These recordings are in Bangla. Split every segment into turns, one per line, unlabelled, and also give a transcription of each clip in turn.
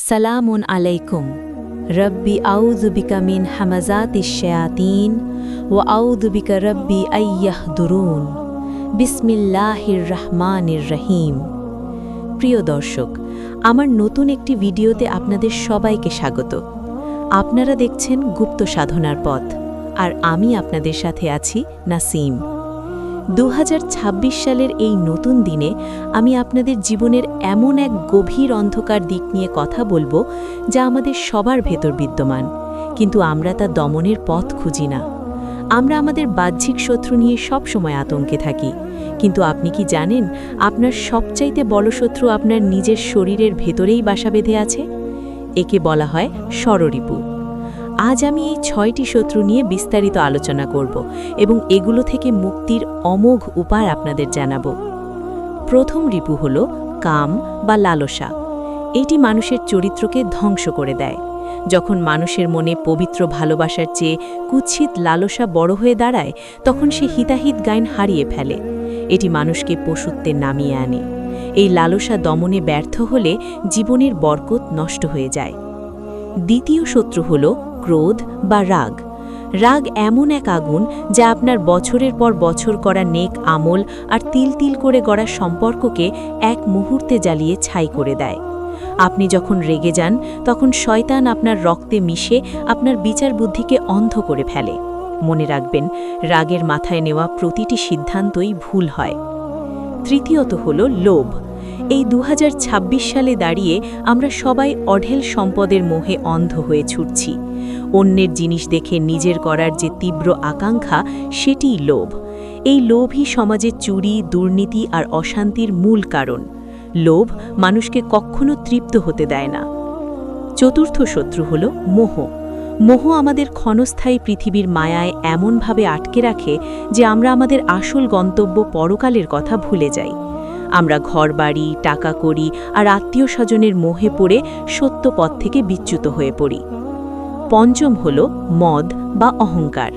সালামুন আলাইকুম। রব্বি আউযু বিকা মিন হামাযাতিশ শায়াতিন ওয়া আউযু বিকা রব্বি আইয়াহদুরুন। বিসমিল্লাহির রহমানির রহিম। প্রিয় দর্শক, আমার নতুন একটি ভিডিওতে আপনাদের সবাইকে স্বাগত। আপনারা দেখছেন গুপ্ত সাধনার পথ, আর আমি আপনাদের সাথে আছি নাসিম। 2026 সালের এই নতুন দিনে আমি আপনাদের জীবনের এমন এক গভীর অন্ধকার দিক নিয়ে কথা বলবো যা আমাদের সবার ভেতর বিদ্যমান, কিন্তু আমরা তা দমনের পথ খুঁজি না। আমরা আমাদের বাহ্যিক শত্রু নিয়ে সব সময় আতঙ্কে থাকি, কিন্তু আপনি কি জানেন আপনার সবচাইতে বড় শত্রু আপনার নিজের শরীরের ভেতরেই বাসা বেঁধে আছে? একে বলা হয় ষড়রিপু। আজ আমি এই 6টি শত্রু নিয়ে বিস্তারিত আলোচনা করব এবং এগুলো থেকে মুক্তির অমোঘ উপায় আপনাদের জানাব। প্রথম রিপু হল কাম বা লালসা। এটি মানুষের চরিত্রকে ধ্বংস করে দেয়। যখন মানুষের মনে পবিত্র ভালোবাসার চেয়ে কুৎসিত লালসা বড় হয়ে দাঁড়ায়, তখন সে হিতাহিত জ্ঞান হারিয়ে ফেলে। এটি মানুষকে পশুত্বে নামিয়ে আনে। এই লালসা দমনে ব্যর্থ হলে জীবনের বরকত নষ্ট হয়ে যায়। দ্বিতীয় শত্রু হল ক্রোধ বা রাগ। রাগ এমন এক আগুন যা আপনার বছরের পর বছর করা নেক আমল আর তিল তিল করে গড়া সম্পর্ককে এক মুহূর্তে জ্বালিয়ে ছাই করে দেয়। আপনি যখন রেগে যান, তখন শয়তান আপনার রক্তে মিশে আপনার বিচার বুদ্ধিকে অন্ধ করে ফেলে। মনে রাখবেন, রাগের মাথায় নেওয়া প্রতিটি সিদ্ধান্তই ভুল হয়। তৃতীয়ত হল লোভ। এই 2026 সালে দাঁড়িয়ে আমরা সবাই অঢেল সম্পদের মোহে অন্ধ হয়ে ছুটছি। অন্যের জিনিস দেখে নিজের করার যে তীব্র আকাঙ্ক্ষা, সেটিই লোভ। এই লোভই সমাজে চুরি, দুর্নীতি আর অশান্তির মূল কারণ। লোভ মানুষকে কখনো তৃপ্ত হতে দেয় না। চতুর্থ শত্রু হল মোহ। মোহ আমাদের ক্ষণস্থায়ী পৃথিবীর মায়ায় এমনভাবে আটকে রাখে যে আমরা আমাদের আসল গন্তব্য পরকালের কথা ভুলে যাই। আমরা ঘরবাড়ি, টাকা করি আর আত্মীয় স্বজনের মোহে পড়ে সত্য পথ থেকে বিচ্যুত হয়ে পড়ি। পঞ্চম হল মদ বা অহংকার।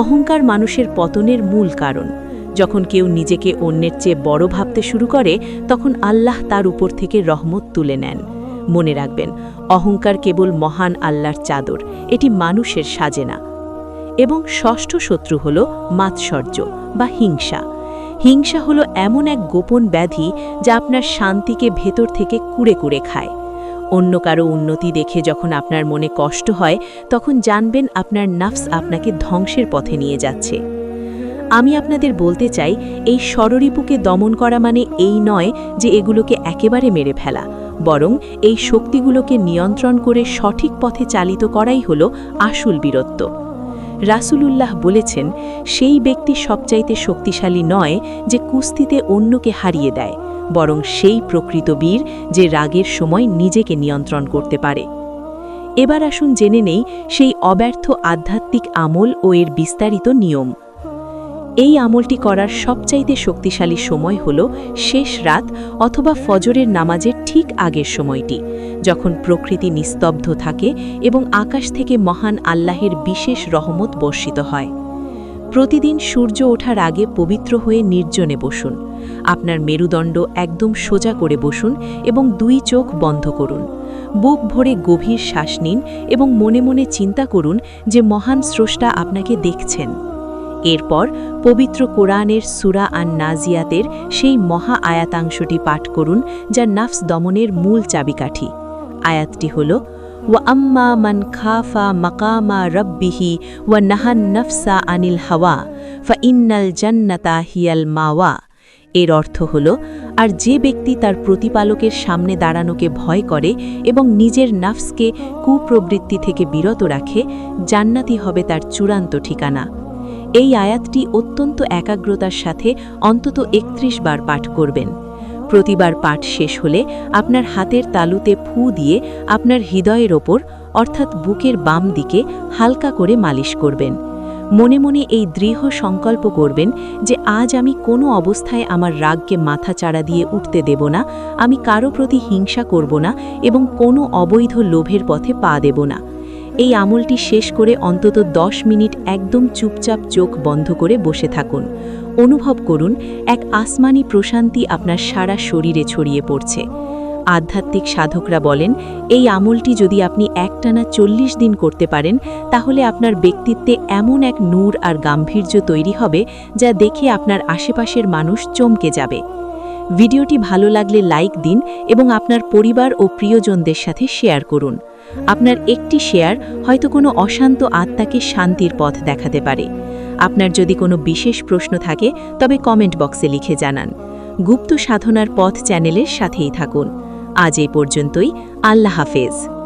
অহংকার মানুষের পতনের মূল কারণ। যখন কেউ নিজেকে অন্যের চেয়ে বড় ভাবতে শুরু করে, তখন আল্লাহ তার উপর থেকে রহমত তুলে নেন। মনে রাখবেন, অহংকার কেবল মহান আল্লাহর চাদর, এটি মানুষের সাজে না। এবং ষষ্ঠ শত্রু হল মাৎসর্য বা হিংসা। হিংসা হলো এমন এক গোপন ব্যাধি যা আপনার শান্তিকে ভেতর থেকে কুড়ে কুড়ে খায়। অন্য কারো উন্নতি দেখে যখন আপনার মনে কষ্ট হয়, তখন জানবেন আপনার নফস আপনাকে ধ্বংসের পথে নিয়ে যাচ্ছে। আমি আপনাদের বলতে চাই, এই ষড়রিপুকে দমন করা মানে এই নয় যে এগুলোকে একেবারে মেরে ফেলা, বরং এই শক্তিগুলোকে নিয়ন্ত্রণ করে সঠিক পথে চালিত করাই হলো আসল বীরত্ব। রাসূলুল্লাহ বলেছেন, সেই ব্যক্তি সবচাইতে শক্তিশালী নয় যে কুস্তিতে অন্যকে হারিয়ে দেয়, বরং সেই প্রকৃত বীর যে রাগের সময় নিজেকে নিয়ন্ত্রণ করতে পারে। এবার আসুন জেনে নেই সেই অব্যর্থ আধ্যাত্মিক আমল ও এর বিস্তারিত নিয়ম। এই আমলটি করার সবচাইতে শক্তিশালী সময় হল শেষ রাত অথবা ফজরের নামাজের ঠিক আগের সময়টি, যখন প্রকৃতি নিস্তব্ধ থাকে এবং আকাশ থেকে মহান আল্লাহের বিশেষ রহমত বর্ষিত হয়। প্রতিদিন সূর্য ওঠার আগে পবিত্র হয়ে নির্জনে বসুন। আপনার মেরুদণ্ড একদম সোজা করে বসুন এবং 2 চোখ বন্ধ করুন। বুক ভরে গভীর শ্বাস নিন এবং মনে মনে চিন্তা করুন যে মহান স্রষ্টা আপনাকে দেখছেন। এরপর পবিত্র কোরআনের সূরা আন-নাজিয়াতের সেই মহা আয়াতাংশটি পাঠ করুন, যা নফস দমনের মূল চাবিকাঠি। আয়াতটি হল, ওয়া আম্মা মান খাফা মাকামা রাব্বিহি ওয়া নাহান নফসা আনিল হাওয়া ফাইন্নাল জান্নাতা হিয়াল মাওয়া। এর অর্থ হল, আর যে ব্যক্তি তার প্রতিপালকের সামনে দাঁড়ানোকে ভয় করে এবং নিজের নফসকে কুপ্রবৃত্তি থেকে বিরত রাখে, জান্নাতি হবে তার চূড়ান্ত ঠিকানা। এই আয়াতটি অত্যন্ত একাগ্রতার সাথে অন্তত 31 বার পাঠ করবেন। প্রতিবার পাঠ শেষ হলে আপনার হাতের তালুতে ফু দিয়ে আপনার হৃদয়ের ওপর, অর্থাৎ বুকের বাম দিকে হালকা করে মালিশ করবেন। মনে মনে এই দৃঢ় সংকল্প করবেন যে আজ আমি কোনো অবস্থায় আমার রাগকে মাথা চাড়া দিয়ে উঠতে দেব না, আমি কারো প্রতি হিংসা করব না এবং কোনো অবৈধ লোভের পথে পা দেব না। এই আমলটি শেষ করে অন্তত 10 মিনিট একদম চুপচাপ চোখ বন্ধ করে বসে থাকুন। অনুভব করুন এক আসমানি প্রশান্তি আপনার সারা শরীরে ছড়িয়ে পড়ছে। আধ্যাত্মিক সাধকরা বলেন এই আমলটি যদি আপনি একটানা 40 দিন করতে পারেন তাহলে আপনার ব্যক্তিত্বে এমন এক নূর আর গাম্ভীর্য তৈরি হবে যা দেখে আপনার আশেপাশের মানুষ চমকে যাবে। ভিডিওটি ভালো লাগলে লাইক দিন এবং আপনার পরিবার ও প্রিয়জনদের সাথে শেয়ার করুন। আপনার একটি শেয়ার হয়তো কোনো অশান্ত আত্মাকে শান্তির পথ দেখাতে পারে। আপনার যদি কোনো বিশেষ প্রশ্ন থাকে তবে কমেন্ট বক্সে লিখে জানান। গুপ্ত সাধনার পথ চ্যানেলের সাথেই থাকুন। আজ এই পর্যন্তই। আল্লাহ হাফেজ।